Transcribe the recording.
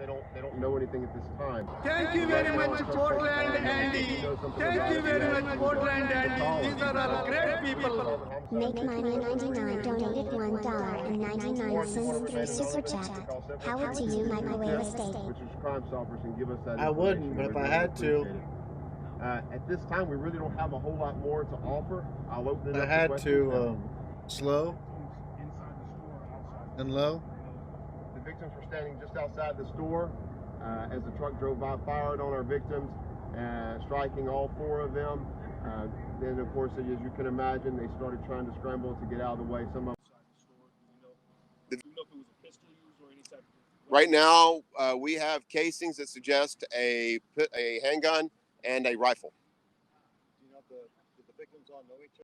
they don't know anything at this time. Thank you very much, Portland Andy. Thank you very much, Portland Andy. These are all great people. Make Money 99 donated $1.99 through Super Chat. How would you microwave a steak? Which is Crime Stoppers, and give us that I wouldn't, but if I had to. At this time, we really don't have a whole lot more to offer. I'll open it up. I had to slow and low. The victims were standing just outside the store as the truck drove by, fired on our victims, striking all 4 of them. Then, of course, as you can imagine, they started trying to scramble to get out of the way. Some of Right now, we have casings that suggest a handgun and a rifle. Do you know if the victims all know each other?